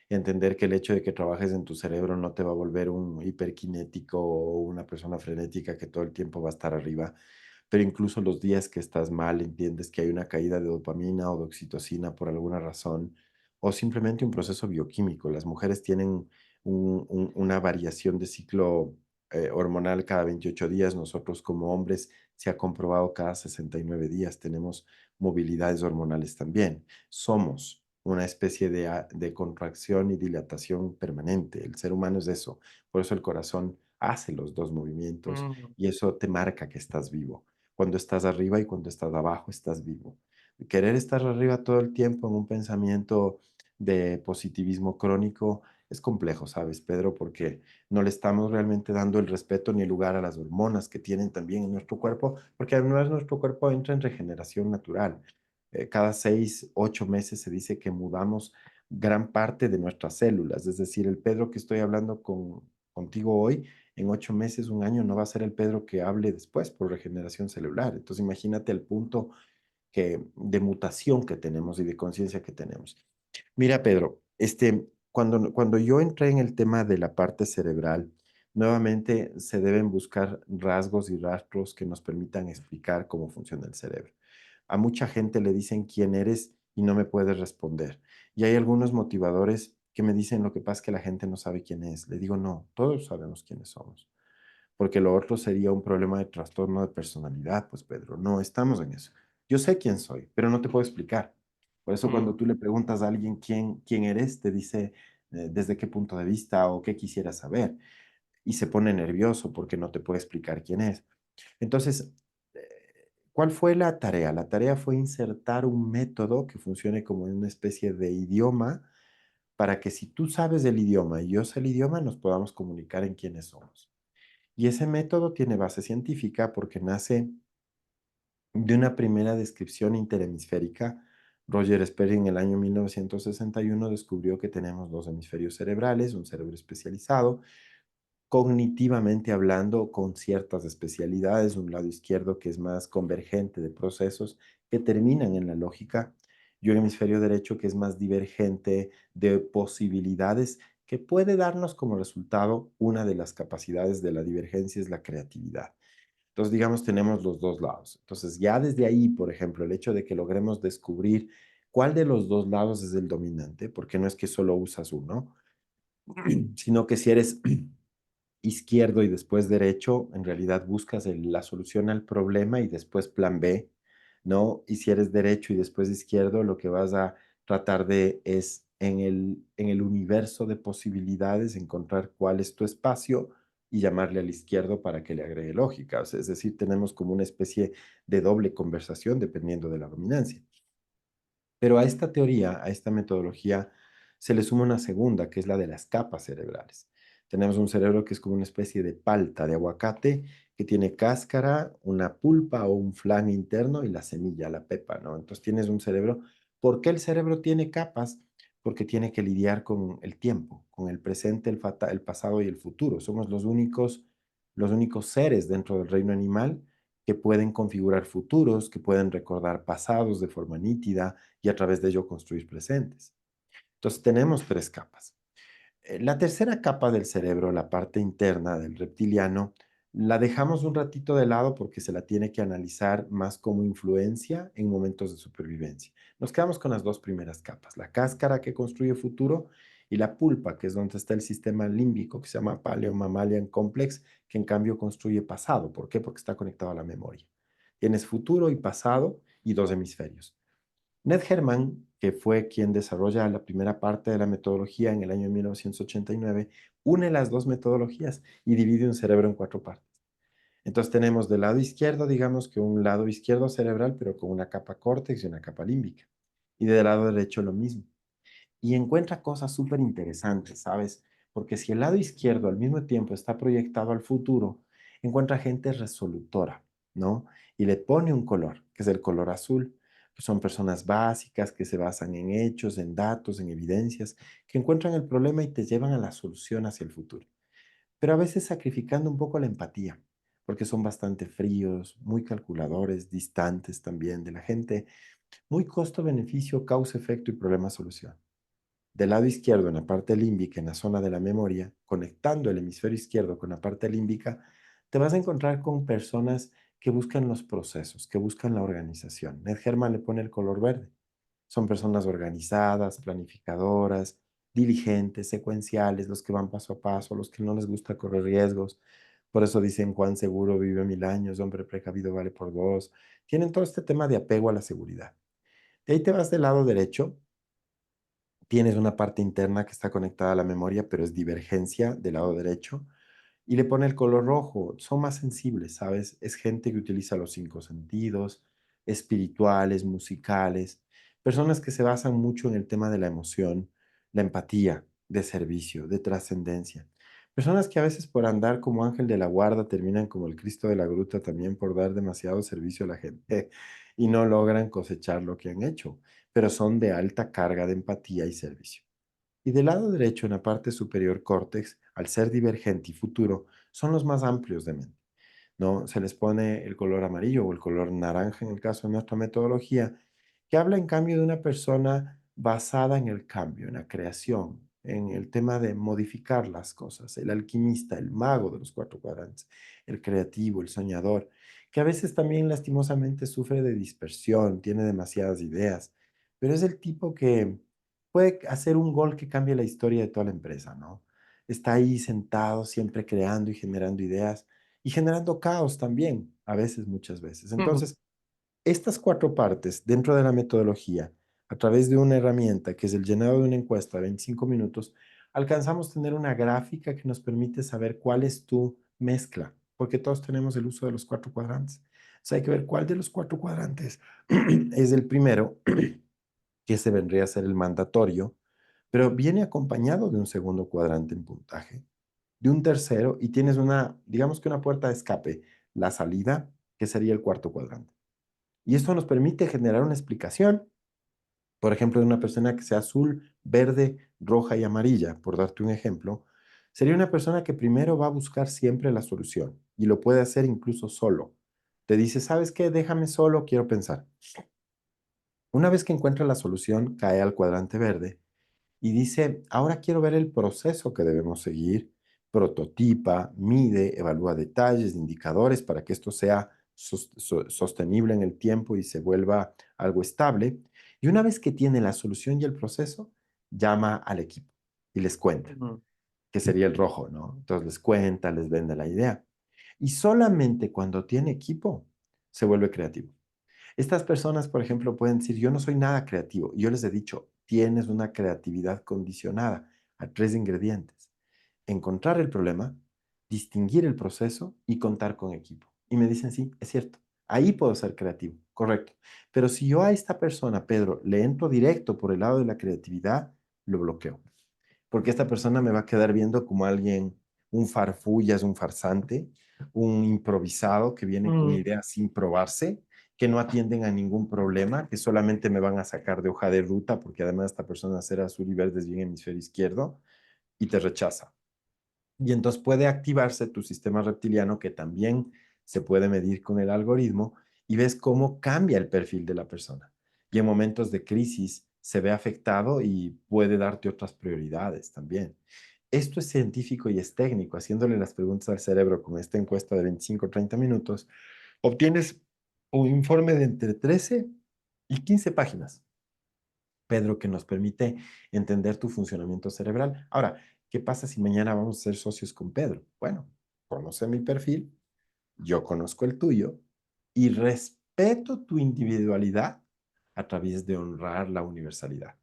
B: entender que el hecho de que trabajes en tu cerebro no te va a volver un hiperkinético o una persona frenética que todo el tiempo va a estar arriba, pero incluso los días que estás mal, entiendes que hay una caída de dopamina o de oxitocina por alguna razón, o simplemente un proceso bioquímico. Las mujeres tienen una variación de ciclo hormonal cada 28 días. Nosotros como hombres se ha comprobado cada 69 días. Tenemos movilidades hormonales también. Somos una especie de contracción y dilatación permanente. El ser humano es eso. Por eso el corazón hace los dos movimientos
A: Mm,
B: y eso te marca que estás vivo. Cuando estás arriba y cuando estás abajo, estás vivo. Querer estar arriba todo el tiempo en un pensamiento de positivismo crónico es complejo, ¿sabes, Pedro? Porque no le estamos realmente dando el respeto ni el lugar a las hormonas que tienen también en nuestro cuerpo, porque además nuestro cuerpo entra en regeneración natural. Cada 6, 8 meses se dice que mudamos gran parte de nuestras células, es decir, el Pedro que estoy hablando contigo hoy, en 8 meses, un año, no va a ser el Pedro que hable después por regeneración celular. Entonces imagínate el punto de mutación que tenemos y de conciencia que tenemos. Mira, Pedro, cuando yo entré en el tema de la parte cerebral, nuevamente se deben buscar rasgos y rastros que nos permitan explicar cómo funciona el cerebro. A mucha gente le dicen quién eres y no me puedes responder. Y hay algunos motivadores que me dicen lo que pasa es que la gente no sabe quién es. Le digo, no, todos sabemos quiénes somos, porque lo otro sería un problema de trastorno de personalidad, pues Pedro, no estamos en eso. Yo sé quién soy, pero no te puedo explicar. Por eso cuando
A: mm,
B: tú le preguntas a alguien quién eres, te dice desde qué punto de vista o qué quisiera saber y se pone nervioso porque no te puede explicar quién es. Entonces, ¿cuál fue la tarea? La tarea fue insertar un método que funcione como una especie de idioma para que si tú sabes del idioma y yo sé el idioma, nos podamos comunicar en quiénes somos. Y ese método tiene base científica porque nace de una primera descripción interhemisférica. Roger Sperry en el año 1961 descubrió que tenemos dos hemisferios cerebrales, un cerebro especializado, cognitivamente hablando, con ciertas especialidades, un lado izquierdo que es más convergente de procesos que terminan en la lógica, y un hemisferio derecho que es más divergente de posibilidades que puede darnos como resultado una de las capacidades de la divergencia es la creatividad. Entonces, digamos, tenemos los dos lados. Entonces, ya desde ahí, por ejemplo, el hecho de que logremos descubrir cuál de los dos lados es el dominante, porque no es que solo usas uno, sino que si eres izquierdo y después derecho, en realidad buscas la solución al problema y después plan B, ¿no? Y si eres derecho y después izquierdo, lo que vas a tratar de es en el universo de posibilidades encontrar cuál es tu espacio y llamarle al izquierdo para que le agregue lógica. O sea, es decir, tenemos como una especie de doble conversación dependiendo de la dominancia. Pero a esta teoría, a esta metodología, se le suma una segunda, que es la de las capas cerebrales. Tenemos un cerebro que es como una especie de palta de aguacate que tiene cáscara, una pulpa o un flan interno y la semilla, la pepa, ¿no? Entonces tienes un cerebro. ¿Por qué el cerebro tiene capas? Porque tiene que lidiar con el tiempo, con el presente, el pasado y el futuro. Somos los únicos seres dentro del reino animal que pueden configurar futuros, que pueden recordar pasados de forma nítida y a través de ello construir presentes. Entonces tenemos tres capas. La tercera capa del cerebro, la parte interna del reptiliano, la dejamos un ratito de lado porque se la tiene que analizar más como influencia en momentos de supervivencia. Nos quedamos con las dos primeras capas, la cáscara que construye futuro y la pulpa, que es donde está el sistema límbico que se llama Paleo-Mammalian Complex, que en cambio construye pasado. ¿Por qué? Porque está conectado a la memoria. Tienes futuro y pasado y dos hemisferios. Ned Herman, que fue quien desarrolla la primera parte de la metodología en el año 1989, une las dos metodologías y divide un cerebro en cuatro partes. Entonces tenemos del lado izquierdo, digamos que un lado izquierdo cerebral, pero con una capa córtex y una capa límbica. Y del lado derecho lo mismo. Y encuentra cosas súper interesantes, ¿sabes? Porque si el lado izquierdo al mismo tiempo está proyectado al futuro, encuentra gente resolutora, ¿no? Y le pone un color, que es el color azul. Son personas básicas que se basan en hechos, en datos, en evidencias, que encuentran el problema y te llevan a la solución hacia el futuro. Pero a veces sacrificando un poco la empatía, porque son bastante fríos, muy calculadores, distantes también de la gente, muy costo-beneficio, causa-efecto y problema-solución. Del lado izquierdo, en la parte límbica, en la zona de la memoria, conectando el hemisferio izquierdo con la parte límbica, te vas a encontrar con personas que buscan los procesos, que buscan la organización. Ned Herman le pone el color verde. Son personas organizadas, planificadoras, diligentes, secuenciales, los que van paso a paso, los que no les gusta correr riesgos. Por eso dicen, Juan seguro vive 1000 años, hombre precavido vale por dos. Tienen todo este tema de apego a la seguridad. De ahí te vas del lado derecho, tienes una parte interna que está conectada a la memoria, pero es divergencia del lado derecho y le pone el color rojo. Son más sensibles, ¿sabes? Es gente que utiliza los cinco sentidos, espirituales, musicales, personas que se basan mucho en el tema de la emoción, la empatía, de servicio, de trascendencia. Personas que a veces por andar como ángel de la guarda terminan como el Cristo de la gruta también por dar demasiado servicio a la gente y no logran cosechar lo que han hecho, pero son de alta carga de empatía y servicio. Y del lado derecho, en la parte superior córtex, al ser divergente y futuro, son los más amplios de mente, ¿no? Se les pone el color amarillo o el color naranja en el caso de nuestra metodología, que habla en cambio de una persona basada en el cambio, en la creación, en el tema de modificar las cosas, el alquimista, el mago de los cuatro cuadrantes, el creativo, el soñador, que a veces también lastimosamente sufre de dispersión, tiene demasiadas ideas, pero es el tipo que puede hacer un gol que cambie la historia de toda la empresa, ¿no? Está ahí sentado, siempre creando y generando ideas y generando caos también, a veces, muchas veces.
A: Ujú.
B: Entonces, estas cuatro partes dentro de la metodología, a través de una herramienta que es el llenado de una encuesta de 25 minutos, alcanzamos a tener una gráfica que nos permite saber cuál es tu mezcla, porque todos tenemos el uso de los cuatro cuadrantes. O sea, hay que ver cuál de los cuatro cuadrantes es el primero, que se vendría a ser el mandatorio, pero viene acompañado de un segundo cuadrante en puntaje, de un tercero y tienes una, digamos que una puerta de escape, la salida, que sería el cuarto cuadrante. Y esto nos permite generar una explicación, por ejemplo, de una persona que sea azul, verde, roja y amarilla, por darte un ejemplo, sería una persona que primero va a buscar siempre la solución y lo puede hacer incluso solo. Te dice, ¿sabes qué? Déjame solo, quiero pensar. Una vez que encuentra la solución, cae al cuadrante verde y dice, ahora quiero ver el proceso que debemos seguir, prototipa, mide, evalúa detalles, indicadores para que esto sea sostenible en el tiempo y se vuelva algo estable. Y una vez que tiene la solución y el proceso, llama al equipo y les cuenta,
A: Ujú.
B: que sería el rojo, ¿no? Entonces les cuenta, les vende la idea. Y solamente cuando tiene equipo, se vuelve creativo. Estas personas, por ejemplo, pueden decir, yo no soy nada creativo. Yo les he dicho, tienes una creatividad condicionada a tres ingredientes. Encontrar el problema, distinguir el proceso y contar con equipo. Y me dicen, sí, es cierto. Ahí puedo ser creativo, correcto. Pero si yo a esta persona, Pedro, le entro directo por el lado de la creatividad, lo bloqueo porque esta persona me va a quedar viendo como alguien, un farfullas, un farsante, un improvisado que viene con
A: Mm,
B: ideas sin probarse, que no atienden a ningún problema, que solamente me van a sacar de hoja de ruta, porque además esta persona será azul y verde es bien hemisferio izquierdo, y te rechaza. Y entonces puede activarse tu sistema reptiliano, que también se puede medir con el algoritmo, y ves cómo cambia el perfil de la persona. Y en momentos de crisis se ve afectado y puede darte otras prioridades también. Esto es científico y es técnico. Haciéndole las preguntas al cerebro con esta encuesta de 25 o 30 minutos, obtienes un informe de entre 13 y 15 páginas, Pedro, que nos permite entender tu funcionamiento cerebral. Ahora, ¿qué pasa si mañana vamos a ser socios con Pedro? Bueno, conoce mi perfil, yo conozco el tuyo y respeto tu individualidad a través de honrar la universalidad.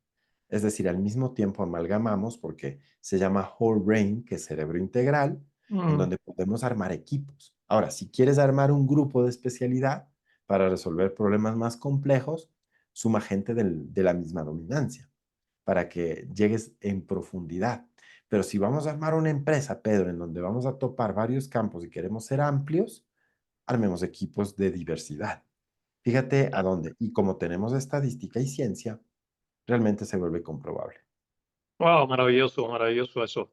B: Es decir, al mismo tiempo amalgamamos porque se llama whole brain, que es cerebro integral, en
A: mm,
B: donde podemos armar equipos. Ahora, si quieres armar un grupo de especialidad para resolver problemas más complejos, suma gente de la misma dominancia para que llegues en profundidad. Pero si vamos a armar una empresa, Pedro, en donde vamos a topar varios campos y queremos ser amplios, armemos equipos de diversidad. Fíjate a dónde. Y como tenemos estadística y ciencia, realmente se vuelve comprobable.
A: Wow, maravilloso, maravilloso eso.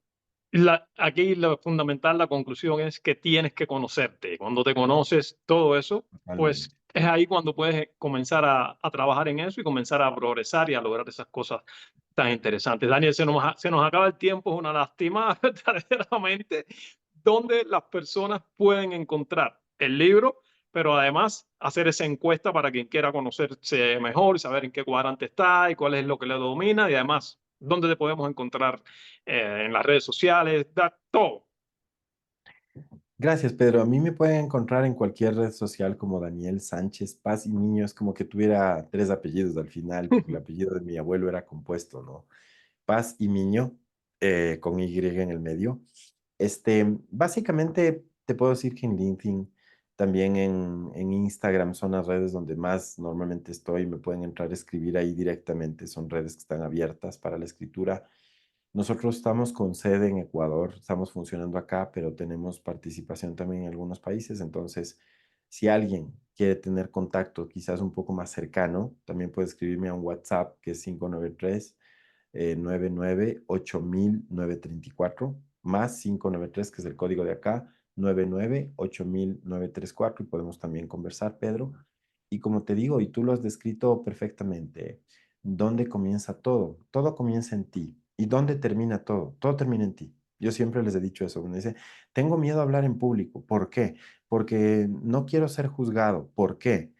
A: Aquí lo fundamental, la conclusión es que tienes que conocerte. Cuando te conoces todo eso, pues
B: Totalmente.
A: es ahí cuando puedes comenzar a trabajar en eso y comenzar a progresar y a lograr esas cosas tan interesantes. Daniel, se nos acaba el tiempo, es una lástima verdaderamente, donde las personas pueden encontrar el libro, pero además hacer esa encuesta para quien quiera conocerse mejor, saber en qué cuadrante está y cuál es lo que le domina y además dónde te podemos encontrar en las redes sociales, da todo.
B: Gracias, Pedro. A mí me pueden encontrar en cualquier red social como Daniel Sánchez Paz y Niño. Es como que tuviera tres apellidos al final, porque el apellido de mi abuelo era compuesto, ¿no? Paz y Miño, con Y en el medio. Básicamente te puedo decir que en LinkedIn, también en Instagram son las redes donde más normalmente estoy. Me pueden entrar a escribir ahí directamente. Son redes que están abiertas para la escritura. Nosotros estamos con sede en Ecuador, estamos funcionando acá, pero tenemos participación también en algunos países. Entonces, si alguien quiere tener contacto quizás un poco más cercano, también puede escribirme a un WhatsApp que es 593 99 8000 934 más 593 que es el código de acá, 99 8000 934 y podemos también conversar, Pedro. Y como te digo, y tú lo has descrito perfectamente, ¿dónde comienza todo? Todo comienza en ti. ¿Y dónde termina todo? Todo termina en ti. Yo siempre les he dicho eso. Me dice, tengo miedo a hablar en público. ¿Por qué? Porque no quiero ser juzgado. ¿Por qué?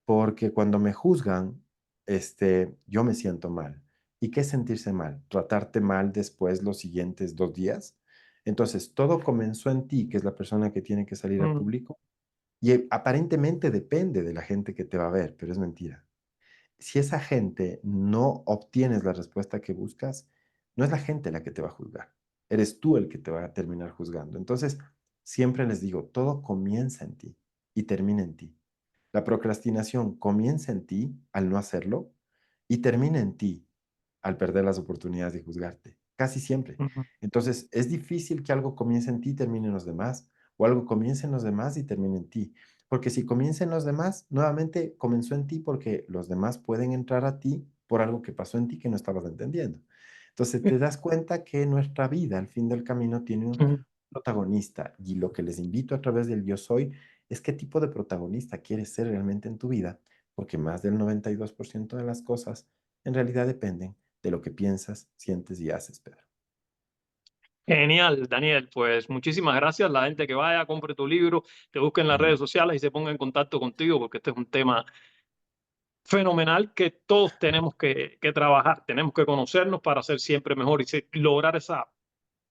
B: Porque cuando me juzgan, yo me siento mal. ¿Y qué es sentirse mal? Tratarte mal después los siguientes 2 días. Entonces, todo comenzó en ti, que es la persona que tiene que salir al
A: Mm,
B: público, y aparentemente depende de la gente que te va a ver, pero es mentira. Si esa gente no obtienes la respuesta que buscas, no es la gente la que te va a juzgar. Eres tú el que te va a terminar juzgando. Entonces, siempre les digo, todo comienza en ti y termina en ti. La procrastinación comienza en ti al no hacerlo y termina en ti al perder las oportunidades de juzgarte. Casi siempre.
A: ujú.
B: Entonces, es difícil que algo comience en ti y termine en los demás, o algo comience en los demás y termine en ti. Porque si comienza en los demás, nuevamente comenzó en ti porque los demás pueden entrar a ti por algo que pasó en ti que no estabas entendiendo. Entonces, te das cuenta que nuestra vida, al fin del camino, tiene un
A: Ujú.
B: protagonista. Y lo que les invito a través del yo soy es qué tipo de protagonista quieres ser realmente en tu vida, porque más del 92% de las cosas en realidad dependen de lo que piensas, sientes y haces, Pedro.
A: Genial, Daniel. Pues muchísimas gracias. La gente que vaya, compre tu libro, te busque en las
B: Mm,
A: redes sociales y se ponga en contacto contigo, porque este es un tema fenomenal que todos tenemos que trabajar. Tenemos que conocernos para ser siempre mejor y lograr esa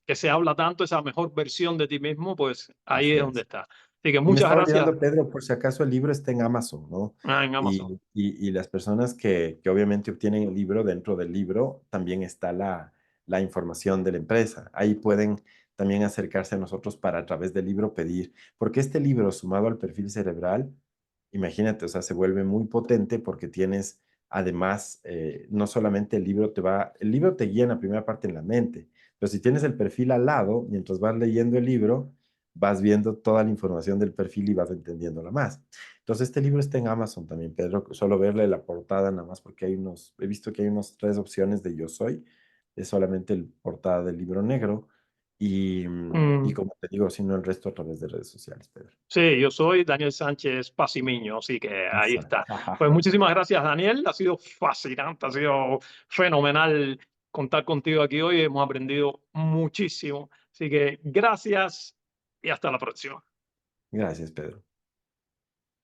A: que se habla tanto, esa mejor versión de ti mismo, pues ahí
B: así
A: es donde
B: es.
A: está. Así que
B: Y me
A: muchas
B: estaba
A: gracias.
B: olvidando, Pedro, por si acaso el libro está en Amazon, ¿no?
A: En Amazon.
B: Y las personas que obviamente obtienen el libro, dentro del libro también está la información de la empresa. Ahí pueden también acercarse a nosotros para a través del libro pedir, porque este libro sumado al perfil cerebral, imagínate, o sea, se vuelve muy potente porque tienes además, no solamente el libro te guía en la primera parte en la mente, pero si tienes el perfil al lado, mientras vas leyendo el libro, vas viendo toda la información del perfil y vas entendiéndola más. Entonces, este libro está en Amazon también, Pedro. Solo verle la portada nada más porque he visto que hay unas 3 opciones de Yo Soy. Es solamente el portada del libro negro. Y
A: Mm,
B: como te digo, sino el resto a través de redes sociales, Pedro.
A: sí, yo soy Daniel Sánchez Pasimiño, así que ahí
B: Exacto.
A: está. Pues muchísimas gracias, Daniel. Ha sido fascinante, ha sido fenomenal contar contigo aquí hoy. Hemos aprendido muchísimo. Así que gracias y hasta la próxima.
B: Gracias, Pedro.